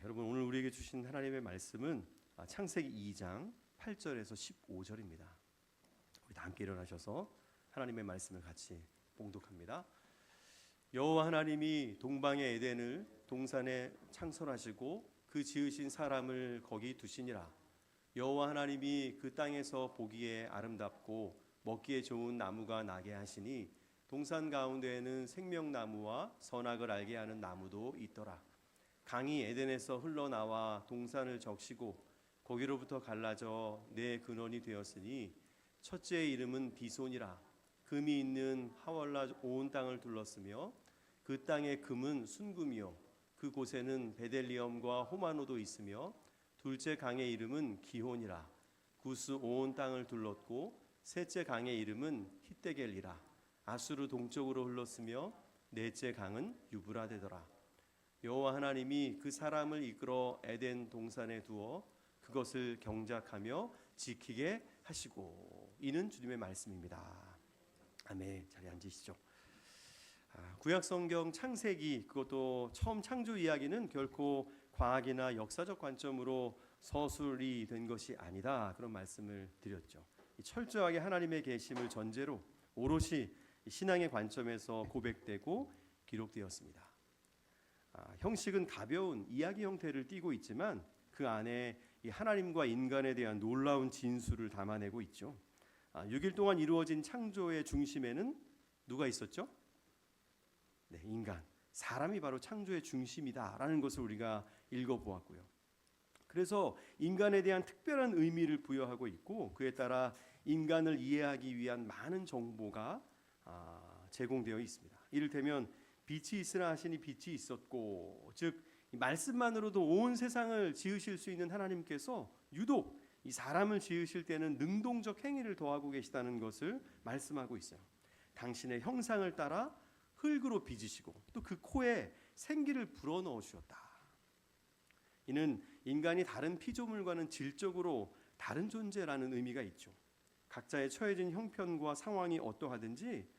여러분 오늘 우리에게 주신 하나님의 말씀은 창세기 2장 8절에서 15절입니다. 우리 다 함께 일어나셔서 하나님의 말씀을 같이 봉독합니다. 여호와 하나님이 동방의 에덴을 동산에 창설하시고 그 지으신 사람을 거기 두시니라. 여호와 하나님이 그 땅에서 보기에 아름답고 먹기에 좋은 나무가 나게 하시니 동산 가운데에는 생명나무와 선악을 알게 하는 나무도 있더라. 강이 에덴에서 흘러나와 동산을 적시고 거기로부터 갈라져 네 근원이 되었으니 첫째의 이름은 비손이라. 금이 있는 하월라 온 땅을 둘렀으며 그 땅의 금은 순금이요 그 곳에는 베델리엄과 호마노도 있으며 둘째 강의 이름은 기혼이라. 구스 온 땅을 둘렀고 셋째 강의 이름은 히데겔이라. 아수르 동쪽으로 흘렀으며 넷째 강은 유브라데더라. 여호와 하나님이 그 사람을 이끌어 에덴 동산에 두어 그것을 경작하며 지키게 하시고. 이는 주님의 말씀입니다. 아멘. 자리에 앉으시죠. 구약 성경 창세기, 그것도 처음 창조 이야기는 결코 과학이나 역사적 관점으로 서술이 된 것이 아니다, 그런 말씀을 드렸죠. 철저하게 하나님의 계심을 전제로 오롯이 신앙의 관점에서 고백되고 기록되었습니다. 형식은 가벼운 이야기 형태를 띠고 있지만 그 안에 이 하나님과 인간에 대한 놀라운 진수를 담아내고 있죠. 6일 동안 이루어진 창조의 중심에는 누가 있었죠? 네, 인간, 사람이 바로 창조의 중심이다라는 것을 우리가 읽어보았고요. 그래서 인간에 대한 특별한 의미를 부여하고 있고 그에 따라 인간을 이해하기 위한 많은 정보가 제공되어 있습니다. 이를테면 빛이 있으라 하시니 빛이 있었고, 즉 말씀만으로도 온 세상을 지으실 수 있는 하나님께서 유독 이 사람을 지으실 때는 능동적 행위를 더하고 계시다는 것을 말씀하고 있어요. 당신의 형상을 따라 흙으로 빚으시고 또 그 코에 생기를 불어넣어 주셨다. 이는 인간이 다른 피조물과는 질적으로 다른 존재라는 의미가 있죠. 각자의 처해진 형편과 상황이 어떠하든지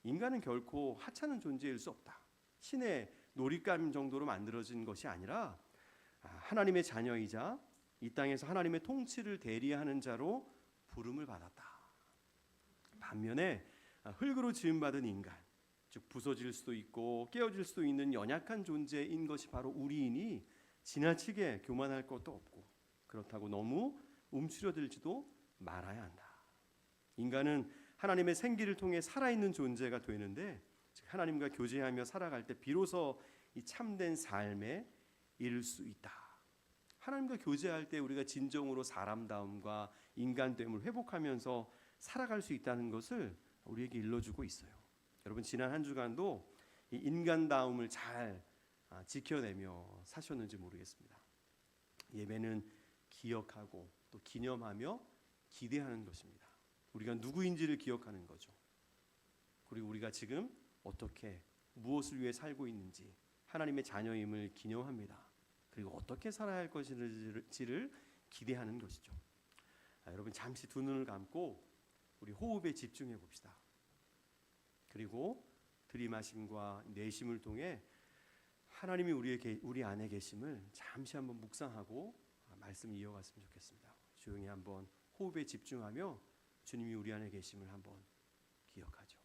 인간은 결코 하찮은 존재일 수 없다. 신의 놀잇감 정도로 만들어진 것이 아니라 하나님의 자녀이자 이 땅에서 하나님의 통치를 대리하는 자로 부름을 받았다. 반면에 흙으로 지음받은 인간, 즉 부서질 수도 있고 깨어질 수도 있는 연약한 존재인 것이 바로 우리이니 지나치게 교만할 것도 없고 그렇다고 너무 움츠러들지도 말아야 한다. 인간은 하나님의 생기를 통해 살아있는 존재가 되는데, 즉 하나님과 교제하며 살아갈 때 비로소 이 참된 삶에 이를 수 있다. 하나님과 교제할 때 우리가 진정으로 사람다움과 인간됨을 회복하면서 살아갈 수 있다는 것을 우리에게 일러주고 있어요. 여러분 지난 한 주간도 이 인간다움을 잘 지켜내며 사셨는지 모르겠습니다. 예배는 기억하고 또 기념하며 기대하는 것입니다. 우리가 누구인지를 기억하는 거죠. 그리고 우리가 지금 어떻게 무엇을 위해 살고 있는지 하나님의 자녀임을 기념합니다. 그리고 어떻게 살아야 할 것인지를 기대하는 것이죠. 여러분 잠시 두 눈을 감고 우리 호흡에 집중해 봅시다. 그리고 들이마심과 내심을 통해 하나님이 우리 안에 계심을 잠시 한번 묵상하고 말씀 이어갔으면 좋겠습니다. 조용히 한번 호흡에 집중하며 주님이 우리 안에 계심을 한번 기억하죠.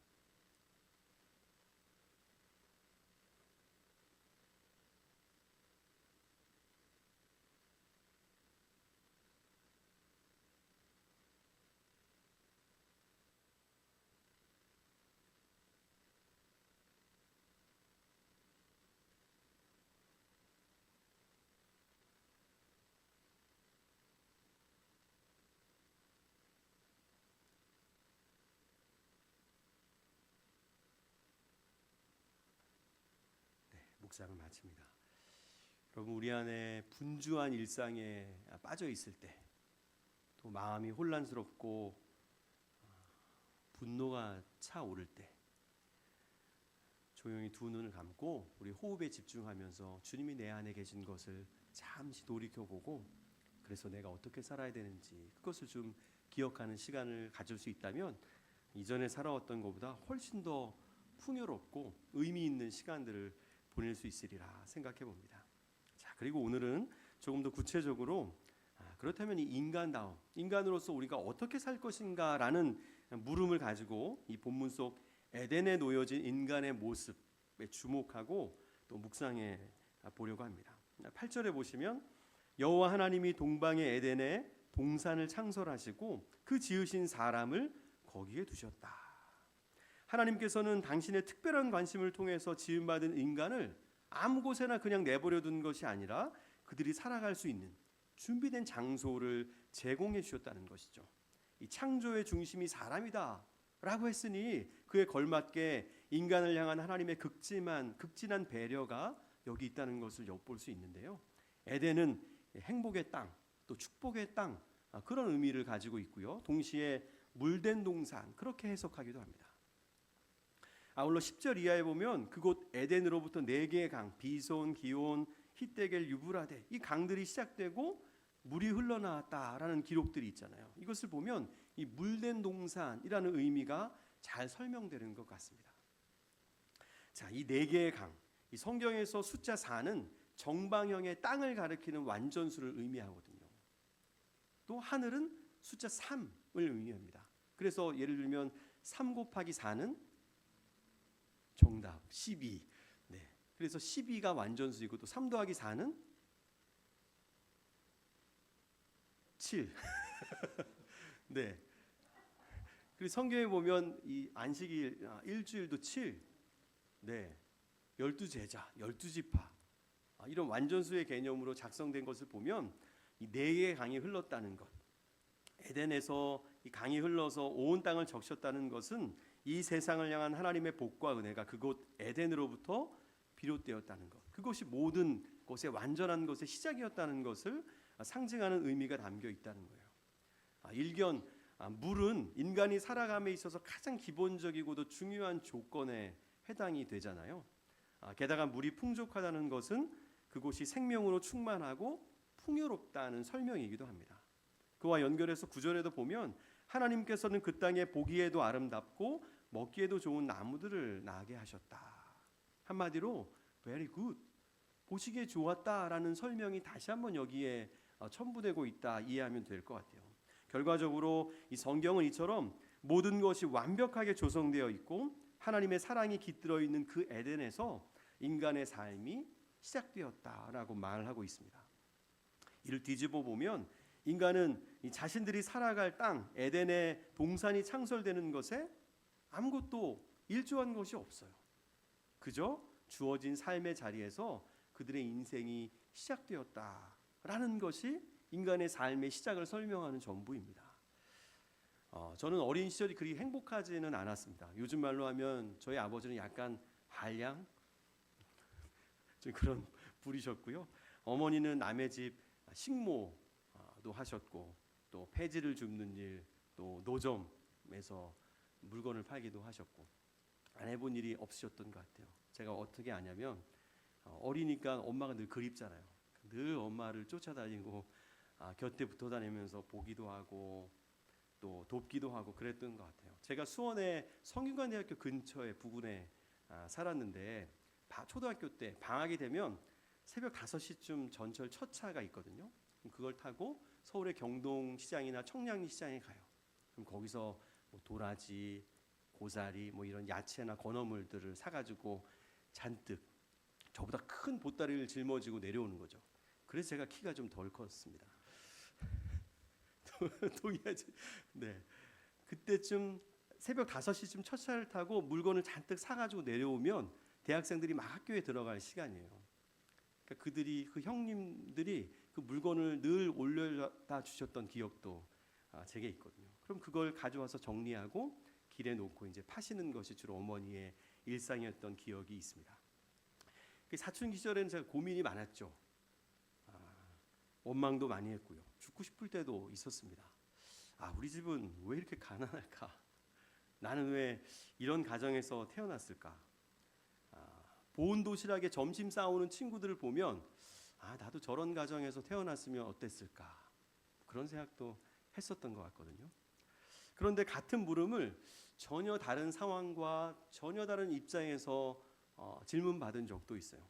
묵상을 마칩니다. 여러분 우리 안에 분주한 일상에 빠져 있을 때, 또 마음이 혼란스럽고 분노가 차오를 때 조용히 두 눈을 감고 우리 호흡에 집중하면서 주님이 내 안에 계신 것을 잠시 돌이켜보고 그래서 내가 어떻게 살아야 되는지 그것을 좀 기억하는 시간을 가질 수 있다면 이전에 살아왔던 것보다 훨씬 더 풍요롭고 의미 있는 시간들을 보낼 수 있으리라 생각해 봅니다. 자, 그리고 오늘은 조금 더 구체적으로 그렇다면 이 인간으로서 우리가 어떻게 살 것인가라는 물음을 가지고 이 본문 속 에덴에 놓여진 인간의 모습에 주목하고 또 묵상해 보려고 합니다. 8절에 보시면 여호와 하나님이 동방의 에덴에 동산을 창설하시고 그 지으신 사람을 거기에 두셨다. 하나님께서는 당신의 특별한 관심을 통해서 지음받은 인간을 아무 곳에나 그냥 내버려 둔 것이 아니라 그들이 살아갈 수 있는 준비된 장소를 제공해 주셨다는 것이죠. 이 창조의 중심이 사람이다 라고 했으니 그에 걸맞게 인간을 향한 하나님의 극진한 배려가 여기 있다는 것을 엿볼 수 있는데요. 에덴은 행복의 땅, 또 축복의 땅, 그런 의미를 가지고 있고요. 동시에 물된 동산, 그렇게 해석하기도 합니다. 아울러 10절 이하에 보면 그곳 에덴으로부터 4개의 강, 비손, 기온, 히데겔, 유브라데, 이 강들이 시작되고 물이 흘러나왔다라는 기록들이 있잖아요. 이것을 보면 이 물된 동산이라는 의미가 잘 설명되는 것 같습니다. 자, 이 4개의 강, 이 성경에서 숫자 4는 정방형의 땅을 가리키는 완전수를 의미하거든요. 또 하늘은 숫자 3을 의미합니다. 그래서 예를 들면 3 곱하기 4는 정답 12. 네. 그래서 12가 완전수이고 또 3 더하기 4는 7. 네. 그리고 성경에 보면 이 안식일 일주일도 7. 네. 12제자, 12지파. 이런 완전수의 개념으로 작성된 것을 보면 이 4개의 강이 흘렀다는 것. 에덴에서 이 강이 흘러서 온 땅을 적셨다는 것은 이 세상을 향한 하나님의 복과 은혜가 그곳 에덴으로부터 비롯되었다는 것. 그것이 모든 것의 완전한 것의 시작이었다는 것을 상징하는 의미가 담겨 있다는 거예요. 일견 물은 인간이 살아감에 있어서 가장 기본적이고도 중요한 조건에 해당이 되잖아요. 게다가 물이 풍족하다는 것은 그곳이 생명으로 충만하고 풍요롭다는 설명이기도 합니다. 그와 연결해서 9절에도 보면 하나님께서는 그 땅에 보기에도 아름답고 먹기에도 좋은 나무들을 나게 하셨다. 한마디로 very good, 보시기에 좋았다라는 설명이 다시 한번 여기에 첨부되고 있다 이해하면 될 것 같아요. 결과적으로 이 성경은 이처럼 모든 것이 완벽하게 조성되어 있고 하나님의 사랑이 깃들어 있는 그 에덴에서 인간의 삶이 시작되었다라고 말하고 있습니다. 이를 뒤집어 보면 인간은 이 자신들이 살아갈 땅 에덴의 동산이 창설되는 것에 아무것도 일조한 것이 없어요. 그저 주어진 삶의 자리에서 그들의 인생이 시작되었다라는 것이 인간의 삶의 시작을 설명하는 전부입니다. 저는 어린 시절이 그리 행복하지는 않았습니다. 요즘 말로 하면 저희 아버지는 약간 한량 좀 그런 분이셨고요. 어머니는 남의 집 식모도 하셨고 또 폐지를 줍는 일, 또 노점에서 물건을 팔기도 하셨고 안 해본 일이 없으셨던 것 같아요. 제가 어떻게 아냐면 어리니까 엄마가 늘 그립잖아요. 늘 엄마를 쫓아다니고 곁에 붙어 다니면서 보기도 하고 또 돕기도 하고 그랬던 것 같아요. 제가 수원의 성균관대학교 근처에 부근에 살았는데 초등학교 때 방학이 되면 새벽 5시쯤 전철 첫 차가 있거든요. 그걸 타고 서울의 경동시장이나 청량리시장에 가요. 그럼 거기서 뭐 도라지, 고사리, 뭐 이런 야채나 건어물들을 사가지고 잔뜩 저보다 큰 보따리를 짊어지고 내려오는 거죠. 그래서 제가 키가 좀 덜 컸습니다. 동의하지? 네. 그때쯤 새벽 5시쯤 첫 차를 타고 물건을 잔뜩 사가지고 내려오면 대학생들이 막 학교에 들어갈 시간이에요. 그러니까 그 형님들이 그 물건을 늘 올려다 주셨던 기억도 제게 있거든요. 그럼 그걸 가져와서 정리하고 길에 놓고 이제 파시는 것이 주로 어머니의 일상이었던 기억이 있습니다. 사춘기 시절에는 제가 고민이 많았죠. 원망도 많이 했고요. 죽고 싶을 때도 있었습니다. 우리 집은 왜 이렇게 가난할까? 나는 왜 이런 가정에서 태어났을까? 보온 도시락에 점심 싸오는 친구들을 보면 나도 저런 가정에서 태어났으면 어땠을까? 그런 생각도 했었던 것 같거든요. 그런데 같은 물음을 전혀 다른 상황과 전혀 다른 입장에서 질문받은 적도 있어요.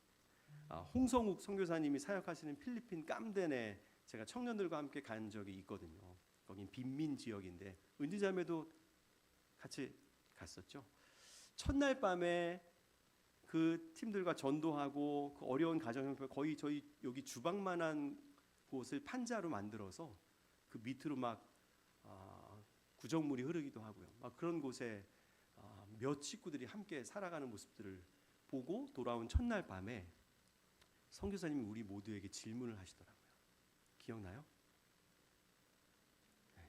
홍성욱 선교사님이 사역하시는 필리핀 깜덴에 제가 청년들과 함께 간 적이 있거든요. 거긴 빈민 지역인데 은지자매도 같이 갔었죠. 첫날 밤에 그 팀들과 전도하고 그 어려운 가정 형편, 거의 저희 여기 주방만한 곳을 판자로 만들어서 그 밑으로 막 구정물이 흐르기도 하고요. 막 그런 곳에 몇 식구들이 함께 살아가는 모습들을 보고 돌아온 첫날 밤에 선교사님이 우리 모두에게 질문을 하시더라고요. 기억나요? 네.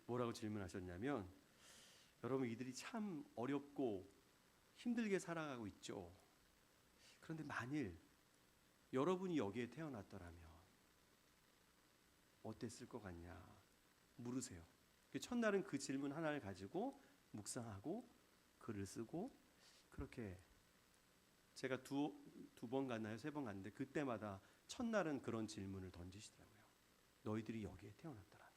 뭐라고 질문하셨냐면, 여러분 이들이 참 어렵고 힘들게 살아가고 있죠. 그런데 만일 여러분이 여기에 태어났더라면 어땠을 것 같냐 물으세요. 첫날은 그 질문 하나를 가지고 묵상하고 글을 쓰고, 그렇게 제가 두 번 갔나요? 세 번 갔는데 그때마다 첫날은 그런 질문을 던지시더라고요. 너희들이 여기에 태어났더라면.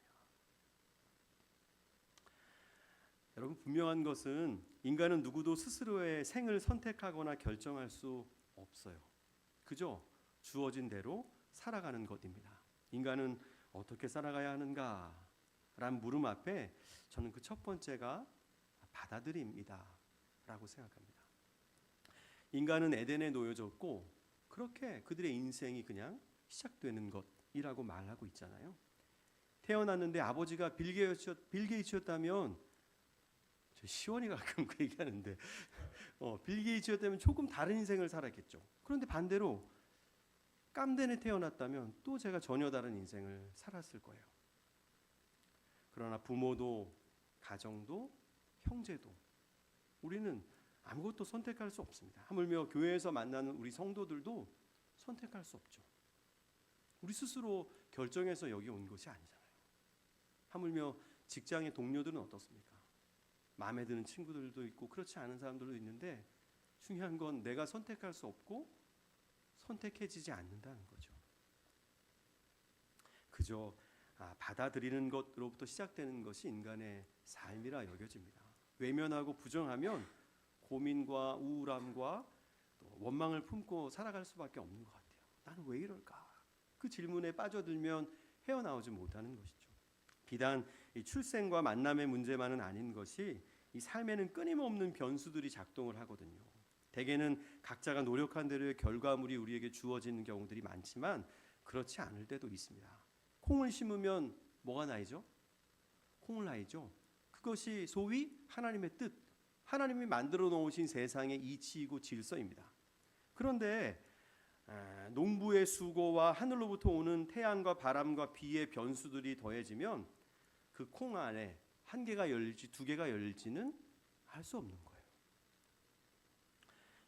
여러분, 분명한 것은 인간은 누구도 스스로의 생을 선택하거나 결정할 수 없어요. 그저 주어진 대로 살아가는 것입니다. 인간은 어떻게 살아가야 하는가? 라는 물음 앞에 저는 그 첫 번째가 받아들임이다 라고 생각합니다. 인간은 에덴에 놓여졌고 그렇게 그들의 인생이 그냥 시작되는 것이라고 말하고 있잖아요. 태어났는데 아버지가 빌 게이츠였다면, 저 시원이가 가끔 그 얘기하는데 빌 게이츠였다면 조금 다른 인생을 살았겠죠. 그런데 반대로 깜덴에 태어났다면 또 제가 전혀 다른 인생을 살았을 거예요. 그러나 부모도 가정도 형제도 우리는 아무것도 선택할 수 없습니다. 하물며 교회에서 만나는 우리 성도들도 선택할 수 없죠. 우리 스스로 결정해서 여기 온 것이 아니잖아요. 하물며 직장의 동료들은 어떻습니까? 마음에 드는 친구들도 있고 그렇지 않은 사람들도 있는데, 중요한 건 내가 선택할 수 없고 선택해지지 않는다는 거죠. 그저 받아들이는 것으로부터 시작되는 것이 인간의 삶이라 여겨집니다. 외면하고 부정하면 고민과 우울함과 또 원망을 품고 살아갈 수밖에 없는 것 같아요. 나는 왜 이럴까? 그 질문에 빠져들면 헤어나오지 못하는 것이죠. 비단 이 출생과 만남의 문제만은 아닌 것이 이 삶에는 끊임없는 변수들이 작동을 하거든요. 대개는 각자가 노력한 대로의 결과물이 우리에게 주어지는 경우들이 많지만 그렇지 않을 때도 있습니다. 콩을 심으면 뭐가 나이죠? 콩을 나이죠. 그것이 소위 하나님의 뜻, 하나님이 만들어 놓으신 세상의 이치이고 질서입니다. 그런데 농부의 수고와 하늘로부터 오는 태양과 바람과 비의 변수들이 더해지면 그 콩 안에 한 개가 열릴지 두 개가 열릴지는 알 수 없는 거예요.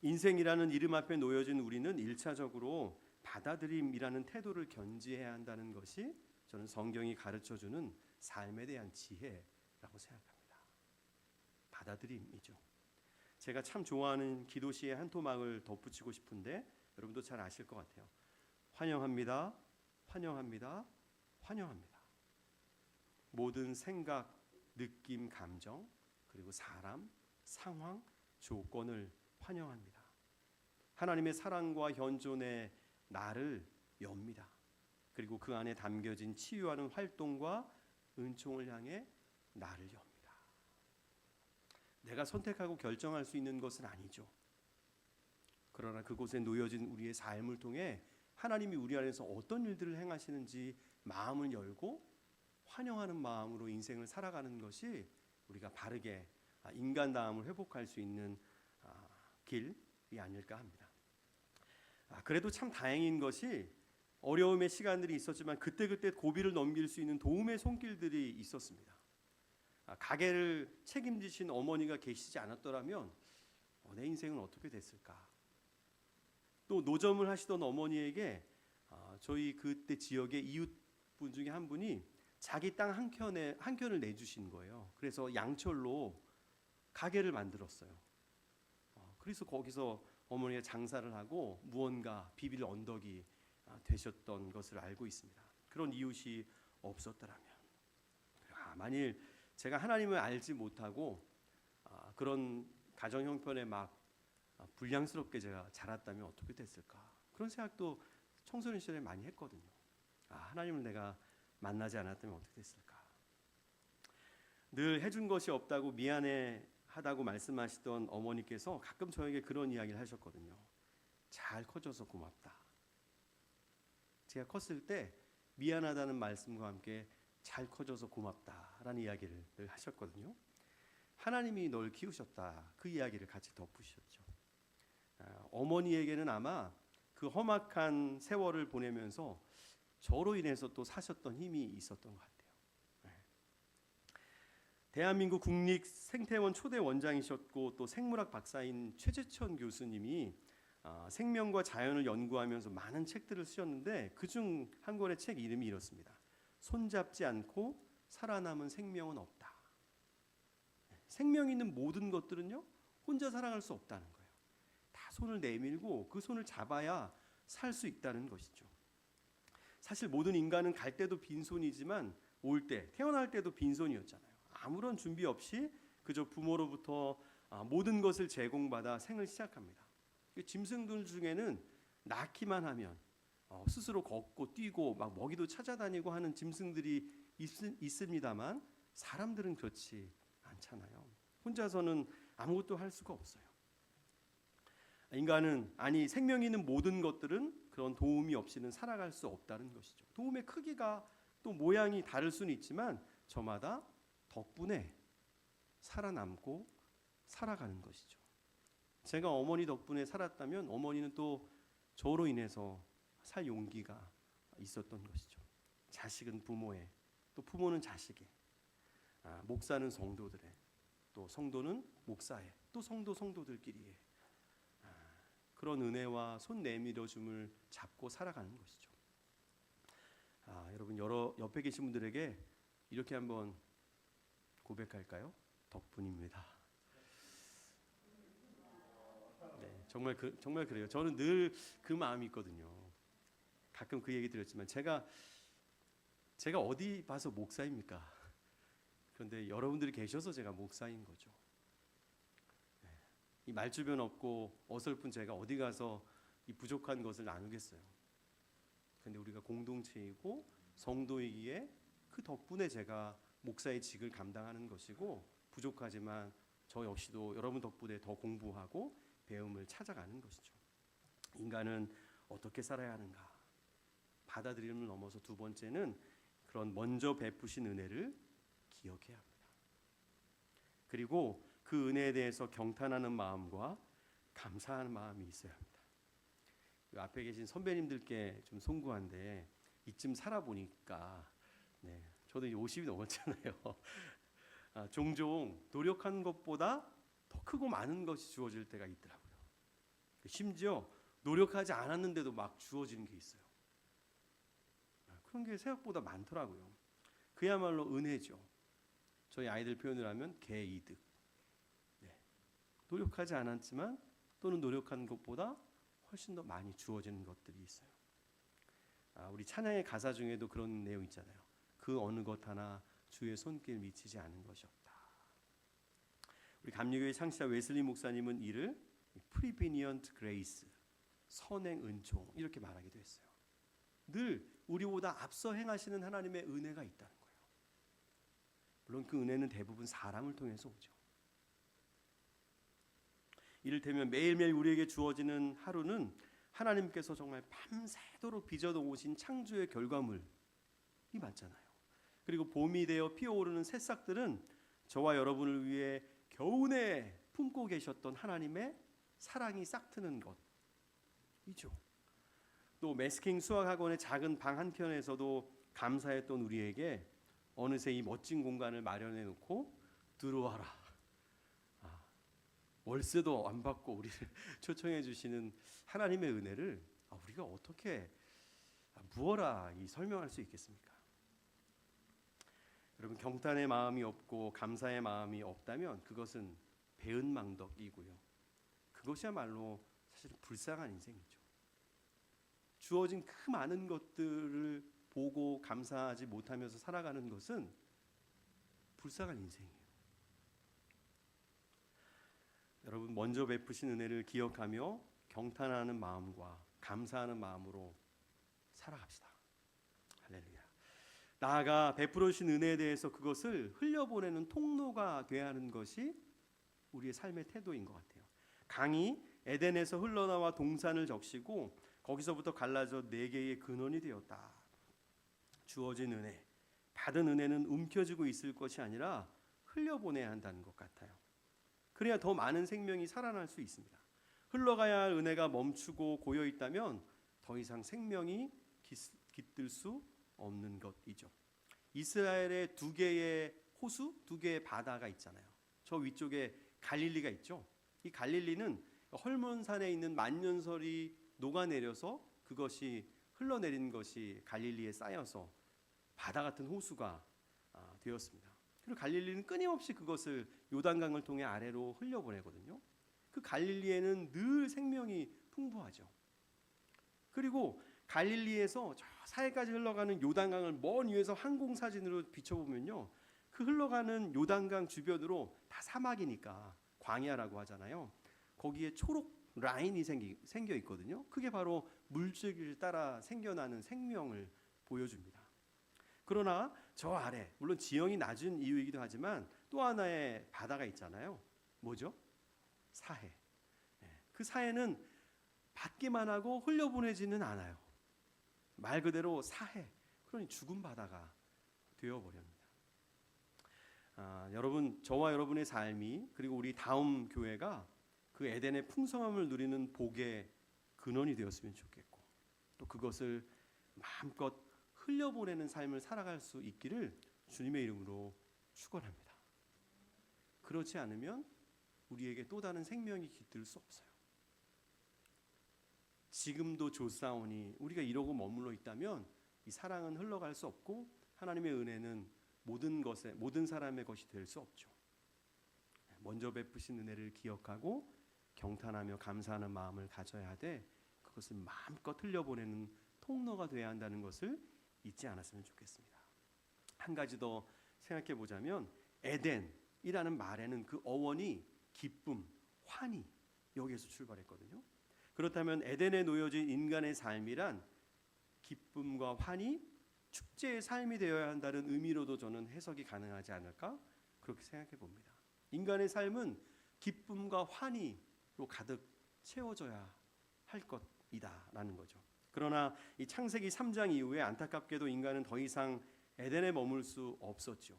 인생이라는 이름 앞에 놓여진 우리는 1차적으로 받아들임이라는 태도를 견지해야 한다는 것이 저는 성경이 가르쳐주는 삶에 대한 지혜라고 생각합니다. 받아들임이죠. 제가 참 좋아하는 기도시의 한 토막을 덧붙이고 싶은데 여러분도 잘 아실 것 같아요. 환영합니다. 환영합니다. 환영합니다. 모든 생각, 느낌, 감정, 그리고 사람, 상황, 조건을 환영합니다. 하나님의 사랑과 현존에 나를 엽니다. 그리고 그 안에 담겨진 치유하는 활동과 은총을 향해 나를 엽니다. 내가 선택하고 결정할 수 있는 것은 아니죠. 그러나 그곳에 놓여진 우리의 삶을 통해 하나님이 우리 안에서 어떤 일들을 행하시는지 마음을 열고 환영하는 마음으로 인생을 살아가는 것이 우리가 바르게 인간다움을 회복할 수 있는 길이 아닐까 합니다. 그래도 참 다행인 것이 어려움의 시간들이 있었지만 그때그때 고비를 넘길 수 있는 도움의 손길들이 있었습니다. 가게를 책임지신 어머니가 계시지 않았더라면 내 인생은 어떻게 됐을까? 또 노점을 하시던 어머니에게 저희 그때 지역의 이웃분 중에 한 분이 자기 땅 한 켠을 내주신 거예요. 그래서 양철로 가게를 만들었어요. 그래서 거기서 어머니가 장사를 하고 무언가 비빌 언덕이 되셨던 것을 알고 있습니다. 그런 이웃이 없었더라면, 만일 제가 하나님을 알지 못하고 그런 가정 형편에 막 불량스럽게 제가 자랐다면 어떻게 됐을까? 그런 생각도 청소년 시절에 많이 했거든요. 하나님을 내가 만나지 않았다면 어떻게 됐을까? 늘 해준 것이 없다고 미안해 하다고 말씀하시던 어머니께서 가끔 저에게 그런 이야기를 하셨거든요. 잘 커져서 고맙다. 제가 컸을 때 미안하다는 말씀과 함께 잘 커져서 고맙다라는 이야기를 늘 하셨거든요. 하나님이 널 키우셨다, 그 이야기를 같이 덧붙이셨죠. 어머니에게는 아마 그 험악한 세월을 보내면서 저로 인해서 또 사셨던 힘이 있었던 것 같아요. 대한민국 국립생태원 초대 원장이셨고 또 생물학 박사인 최재천 교수님이 생명과 자연을 연구하면서 많은 책들을 쓰셨는데 그중 한 권의 책 이름이 이렇습니다. 손잡지 않고 살아남은 생명은 없다. 생명 있는 모든 것들은요, 혼자 살아갈 수 없다는 거예요. 다 손을 내밀고 그 손을 잡아야 살 수 있다는 것이죠. 사실 모든 인간은 갈 때도 빈손이지만 올 때, 태어날 때도 빈손이었잖아요. 아무런 준비 없이 그저 부모로부터 모든 것을 제공받아 생을 시작합니다. 짐승들 중에는 낳기만 하면 스스로 걷고 뛰고 막 먹이도 찾아다니고 하는 짐승들이 있습니다만 사람들은 그렇지 않잖아요. 혼자서는 아무것도 할 수가 없어요. 인간은, 아니 생명 있는 모든 것들은 그런 도움이 없이는 살아갈 수 없다는 것이죠. 도움의 크기가 또 모양이 다를 수는 있지만 저마다 덕분에 살아남고 살아가는 것이죠. 제가 어머니 덕분에 살았다면 어머니는 또 저로 인해서 살 용기가 있었던 것이죠. 자식은 부모의, 또 부모는 자식의, 목사는 성도들의, 또 성도는 목사의, 또 성도들끼리의 그런 은혜와 손 내밀어 줌을 잡고 살아가는 것이죠. 여러분 옆에 계신 분들에게 이렇게 한번 고백할까요? 덕분입니다. 네, 정말 그래요. 저는 늘 그 마음이 있거든요. 가끔 그 얘기 드렸지만 제가 어디 봐서 목사입니까? 그런데 여러분들이 계셔서 제가 목사인 거죠. 이 말주변 없고 어설픈 제가 어디 가서 이 부족한 것을 나누겠어요. 그런데 우리가 공동체이고 성도이기에 그 덕분에 제가 목사의 직을 감당하는 것이고, 부족하지만 저 역시도 여러분 덕분에 더 공부하고 배움을 찾아가는 것이죠. 인간은 어떻게 살아야 하는가? 받아들임을 넘어서 두 번째는 그런 먼저 베푸신 은혜를 기억해야 합니다. 그리고 그 은혜에 대해서 경탄하는 마음과 감사하는 마음이 있어야 합니다. 앞에 계신 선배님들께 좀 송구한데 이쯤 살아보니까 저도 이제 50이 넘었잖아요. 종종 노력한 것보다 더 크고 많은 것이 주어질 때가 있더라고요. 심지어 노력하지 않았는데도 막 주어지는 게 있어요. 그런 게 생각보다 많더라고요. 그야말로 은혜죠. 저희 아이들 표현을 하면 개이득. 노력하지 않았지만 또는 노력한 것보다 훨씬 더 많이 주어지는 것들이 있어요. 우리 찬양의 가사 중에도 그런 내용 있잖아요. 그 어느 것 하나 주의 손길 미치지 않은 것이 없다. 우리 감리교회 창시자 웨슬리 목사님은 이를 프리비니언트 그레이스, 선행 은총 이렇게 말하기도 했어요. 늘 우리보다 앞서 행하시는 하나님의 은혜가 있다는 거예요. 물론 그 은혜는 대부분 사람을 통해서 오죠. 이를테면 매일매일 우리에게 주어지는 하루는 하나님께서 정말 밤새도록 빚어놓으신 창조의 결과물이 맞잖아요. 그리고 봄이 되어 피어오르는 새싹들은 저와 여러분을 위해 겨우내 품고 계셨던 하나님의 사랑이 싹트는 것이죠. 또 매스킹 수학학원의 작은 방 한켠에서도 감사했던 우리에게 어느새 이 멋진 공간을 마련해 놓고 들어와라, 월세도 안 받고 우리를 초청해 주시는 하나님의 은혜를 우리가 어떻게 무어라 설명할 수 있겠습니까? 여러분, 경탄의 마음이 없고 감사의 마음이 없다면 그것은 배은망덕이고요. 그것이야말로 사실 불쌍한 인생이죠. 주어진 그 많은 것들을 보고 감사하지 못하면서 살아가는 것은 불쌍한 인생이에요. 여러분, 먼저 베푸신 은혜를 기억하며 경탄하는 마음과 감사하는 마음으로 살아갑시다. 할렐루야. 나아가 베풀어 주신 은혜에 대해서 그것을 흘려보내는 통로가 되어야 하는 것이 우리의 삶의 태도인 것 같아요. 강이 에덴에서 흘러나와 동산을 적시고 거기서부터 갈라져 네 개의 근원이 되었다. 주어진 은혜, 받은 은혜는 움켜쥐고 있을 것이 아니라 흘려보내야 한다는 것 같아요. 그래야 더 많은 생명이 살아날 수 있습니다. 흘러가야 할 은혜가 멈추고 고여 있다면 더 이상 생명이 깃들 수 없는 것이죠. 이스라엘의 두 개의 호수, 두 개의 바다가 있잖아요. 저 위쪽에 갈릴리가 있죠. 이 갈릴리는 헐몬산에 있는 만년설이 녹아내려서 그것이 흘러내린 것이 갈릴리에 쌓여서 바다 같은 호수가 되었습니다. 그리고 갈릴리는 끊임없이 그것을 요단강을 통해 아래로 흘려보내거든요. 그 갈릴리에는 늘 생명이 풍부하죠. 그리고 갈릴리에서 저 사해까지 흘러가는 요단강을 먼 위에서 항공사진으로 비춰보면요, 그 흘러가는 요단강 주변으로 다 사막이니까 광야라고 하잖아요. 거기에 초록 라인이 생겨 있거든요. 그게 바로 물줄기를 따라 생겨나는 생명을 보여줍니다. 그러나 저 아래, 물론 지형이 낮은 이유이기도 하지만 또 하나의 바다가 있잖아요. 뭐죠? 사해. 그 사해는 받기만 하고 흘려보내지는 않아요. 말 그대로 사해, 그러니 죽은 바다가 되어버립니다. 여러분, 저와 여러분의 삶이, 그리고 우리 다음 교회가 그 에덴의 풍성함을 누리는 복의 근원이 되었으면 좋겠고, 또 그것을 마음껏 흘려보내는 삶을 살아갈 수 있기를 주님의 이름으로 축원합니다. 그렇지 않으면 우리에게 또 다른 생명이 깃들 수 없어요. 지금도 좋사오니 우리가 이러고 머물러 있다면 이 사랑은 흘러갈 수 없고 하나님의 은혜는 모든 사람의 것이 될 수 없죠. 먼저 베푸신 은혜를 기억하고 경탄하며 감사하는 마음을 가져야 하되, 그것을 마음껏 흘려보내는 통로가 되어야 한다는 것을 잊지 않았으면 좋겠습니다. 한 가지 더 생각해 보자면, 에덴이라는 말에는 그 어원이 기쁨, 환희, 여기에서 출발했거든요. 그렇다면 에덴에 놓여진 인간의 삶이란 기쁨과 환희, 축제의 삶이 되어야 한다는 의미로도 저는 해석이 가능하지 않을까, 그렇게 생각해 봅니다. 인간의 삶은 기쁨과 환희로 가득 채워져야 할 것이다라는 거죠. 그러나 이 창세기 3장 이후에 안타깝게도 인간은 더 이상 에덴에 머물 수 없었죠.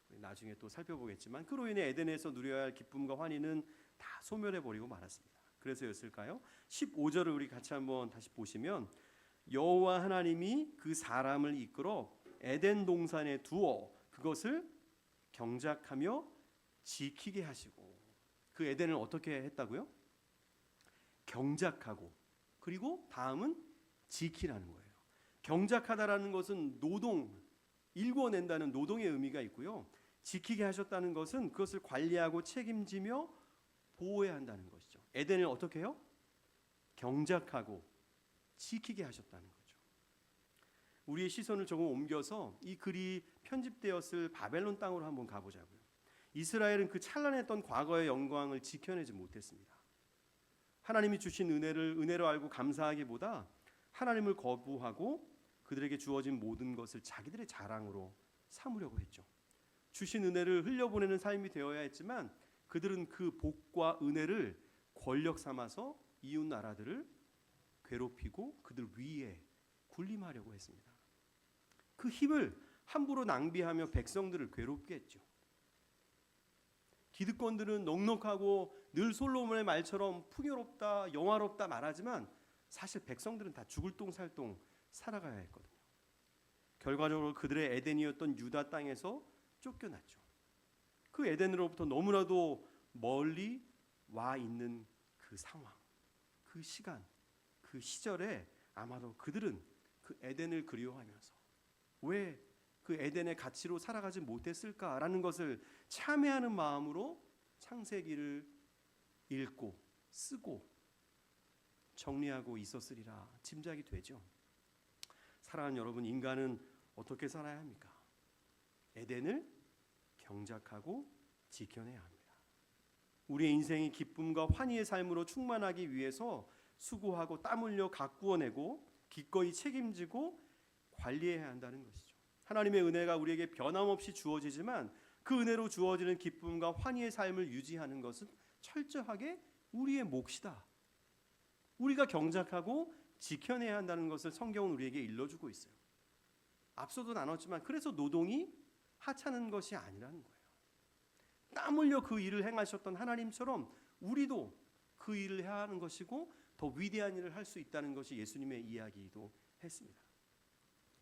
나중에 또 살펴보겠지만 그로 인해 에덴에서 누려야 할 기쁨과 환희는 다 소멸해버리고 말았습니다. 그래서였을까요? 15절을 우리 같이 한번 다시 보시면, 여호와 하나님이 그 사람을 이끌어 에덴 동산에 두어 그것을 경작하며 지키게 하시고, 그 에덴을 어떻게 했다고요? 경작하고, 그리고 다음은 지키라는 거예요. 경작하다라는 것은 노동, 일궈낸다는 노동의 의미가 있고요. 지키게 하셨다는 것은 그것을 관리하고 책임지며 보호해야 한다는 것이죠. 에덴을 어떻게 해요? 경작하고 지키게 하셨다는 거죠. 우리의 시선을 조금 옮겨서 이 글이 편집되었을 바벨론 땅으로 한번 가보자고요. 이스라엘은 그 찬란했던 과거의 영광을 지켜내지 못했습니다. 하나님이 주신 은혜를 은혜로 알고 감사하기보다 하나님을 거부하고 그들에게 주어진 모든 것을 자기들의 자랑으로 삼으려고 했죠. 주신 은혜를 흘려보내는 삶이 되어야 했지만 그들은 그 복과 은혜를 권력 삼아서 이웃 나라들을 괴롭히고 그들 위에 군림하려고 했습니다. 그 힘을 함부로 낭비하며 백성들을 괴롭게 했죠. 기득권들은 넉넉하고 늘 솔로몬의 말처럼 풍요롭다, 영화롭다 말하지만 사실 백성들은 다 죽을 똥 살 똥 살아가야 했거든요. 결과적으로 그들의 에덴이었던 유다 땅에서 쫓겨났죠. 그 에덴으로부터 너무나도 멀리 와 있는 그 상황, 그 시간, 그 시절에 아마도 그들은 그 에덴을 그리워하면서 왜 그 에덴의 가치로 살아가지 못했을까라는 것을 참회하는 마음으로 창세기를 읽고 쓰고 정리하고 있었으리라 짐작이 되죠. 사랑하는 여러분, 인간은 어떻게 살아야 합니까? 에덴을 경작하고 지켜내야 합니다. 우리의 인생이 기쁨과 환희의 삶으로 충만하기 위해서 수고하고 땀 흘려 가꾸어내고 기꺼이 책임지고 관리해야 한다는 것이죠. 하나님의 은혜가 우리에게 변함없이 주어지지만 그 은혜로 주어지는 기쁨과 환희의 삶을 유지하는 것은 철저하게 우리의 몫이다. 우리가 경작하고 지켜내야 한다는 것을 성경은 우리에게 일러주고 있어요. 앞서도 나눴지만 그래서 노동이 하찮은 것이 아니라는 거예요. 땀 흘려 그 일을 행하셨던 하나님처럼 우리도 그 일을 해야 하는 것이고 더 위대한 일을 할 수 있다는 것이 예수님의 이야기이기도 했습니다.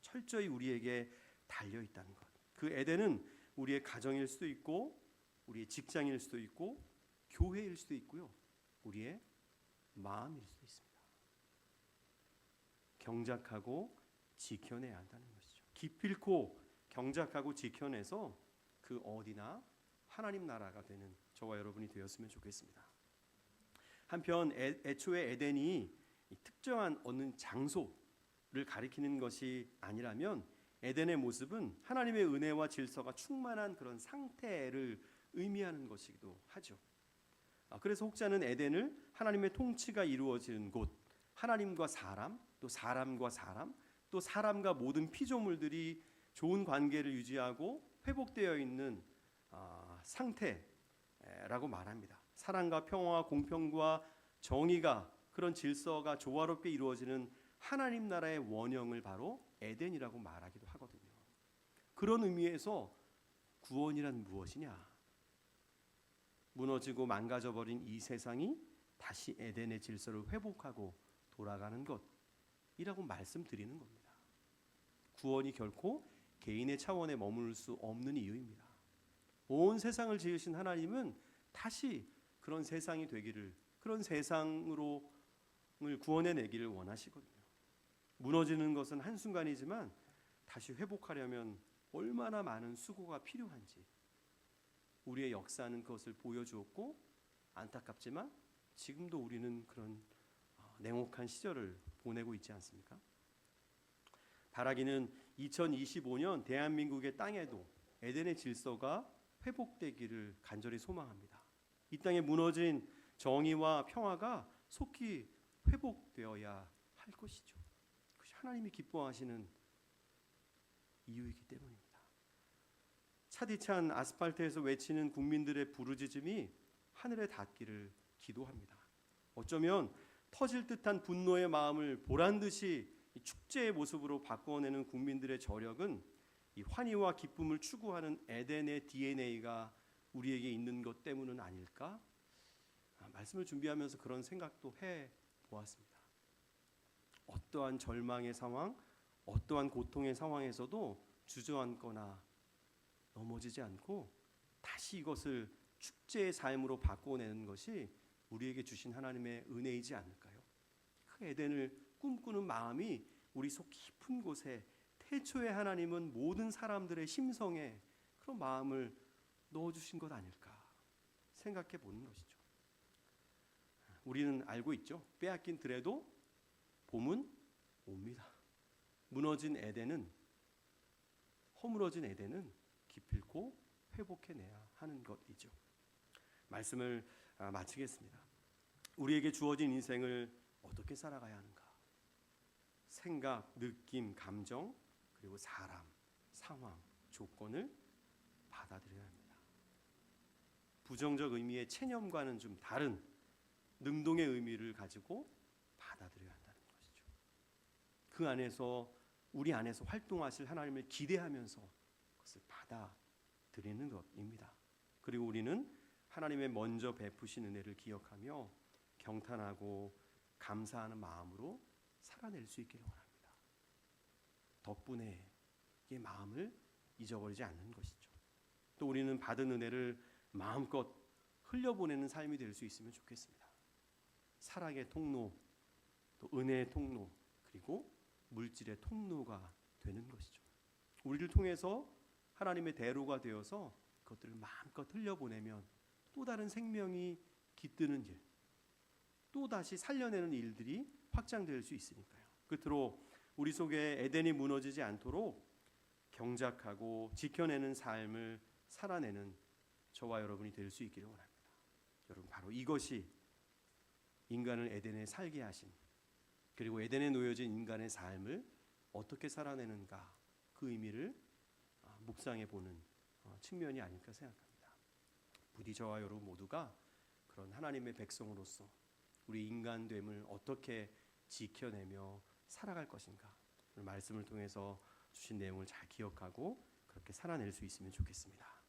철저히 우리에게 달려 있다는 것. 그 에덴은 우리의 가정일 수도 있고 우리의 직장일 수도 있고 교회일 수도 있고요. 우리의 마음일 수도 있습니다. 경작하고 지켜내야 한다는 것이죠. 기필코 경작하고 지켜내서 그 어디나 하나님 나라가 되는 저와 여러분이 되었으면 좋겠습니다. 한편 애초에 에덴이 특정한 어느 장소를 가리키는 것이 아니라면 에덴의 모습은 하나님의 은혜와 질서가 충만한 그런 상태를 의미하는 것이기도 하죠. 그래서 혹자는 에덴을 하나님의 통치가 이루어지는 곳, 하나님과 사람, 또 사람과 사람, 또 사람과 모든 피조물들이 좋은 관계를 유지하고 회복되어 있는 상태라고 말합니다. 사랑과 평화와 공평과 정의가 그런 질서가 조화롭게 이루어지는 하나님 나라의 원형을 바로 에덴이라고 말하기도 하거든요. 그런 의미에서 구원이란 무엇이냐? 무너지고 망가져버린 이 세상이 다시 에덴의 질서를 회복하고 돌아가는 것이라고 말씀드리는 겁니다. 구원이 결코 개인의 차원에 머물 수 없는 이유입니다. 온 세상을 지으신 하나님은 다시 그런 세상이 되기를, 그런 세상으로 구원해내기를 원하시거든요. 무너지는 것은 한순간이지만 다시 회복하려면 얼마나 많은 수고가 필요한지 우리의 역사는 그것을 보여주었고, 안타깝지만 지금도 우리는 그런 냉혹한 시절을 보내고 있지 않습니까? 바라기는 2025년 대한민국의 땅에도 에덴의 질서가 회복되기를 간절히 소망합니다. 이 땅에 무너진 정의와 평화가 속히 회복되어야 할 것이죠. 그것이 하나님이 기뻐하시는 이유이기 때문입니다. 차디찬 아스팔트에서 외치는 국민들의 부르짖음이 하늘에 닿기를 기도합니다. 어쩌면 터질 듯한 분노의 마음을 보란듯이 축제의 모습으로 바꿔내는 국민들의 저력은 이 환희와 기쁨을 추구하는 에덴의 DNA가 우리에게 있는 것 때문은 아닐까? 말씀을 준비하면서 그런 생각도 해보았습니다. 어떠한 절망의 상황, 어떠한 고통의 상황에서도 주저앉거나 넘어지지 않고 다시 이것을 축제의 삶으로 바꿔내는 것이 우리에게 주신 하나님의 은혜이지 않을까요? 그 에덴을 꿈꾸는 마음이 우리 속 깊은 곳에 태초에 하나님은 모든 사람들의 심성에 그런 마음을 넣어주신 것 아닐까 생각해 보는 것이죠. 우리는 알고 있죠. 빼앗긴 들에도 봄은 옵니다. 무너진 에덴은, 허물어진 에덴은 기필코 회복해내야 하는 것이죠. 말씀을 마치겠습니다. 우리에게 주어진 인생을 어떻게 살아가야 하는가? 생각, 느낌, 감정, 그리고 사람, 상황, 조건을 받아들여야 합니다. 부정적 의미의 체념과는 좀 다른 능동의 의미를 가지고 받아들여야 한다는 것이죠. 그 안에서, 우리 안에서 활동하실 하나님을 기대하면서 그것을 받아들이는 것입니다. 그리고 우리는 하나님의 먼저 베푸신 은혜를 기억하며 경탄하고 감사하는 마음으로 살아낼 수 있기를 원합니다. 덕분에 이 마음을 잊어버리지 않는 것이죠. 또 우리는 받은 은혜를 마음껏 흘려보내는 삶이 될 수 있으면 좋겠습니다. 사랑의 통로, 또 은혜의 통로, 그리고 물질의 통로가 되는 것이죠. 우리를 통해서 하나님의 대로가 되어서 그것들을 마음껏 흘려보내면 또 다른 생명이 깃드는 일, 또 다시 살려내는 일들이 확장될 수 있으니까요. 끝으로 우리 속에 에덴이 무너지지 않도록 경작하고 지켜내는 삶을 살아내는 저와 여러분이 될 수 있기를 원합니다. 여러분, 바로 이것이 인간을 에덴에 살게 하신, 그리고 에덴에 놓여진 인간의 삶을 어떻게 살아내는가, 그 의미를 묵상해 보는 측면이 아닐까 생각합니다. 부디 저와 여러분 모두가 그런 하나님의 백성으로서 우리 인간됨을 어떻게 지켜내며 살아갈 것인가, 오늘 말씀을 통해서 주신 내용을 잘 기억하고 그렇게 살아낼 수 있으면 좋겠습니다.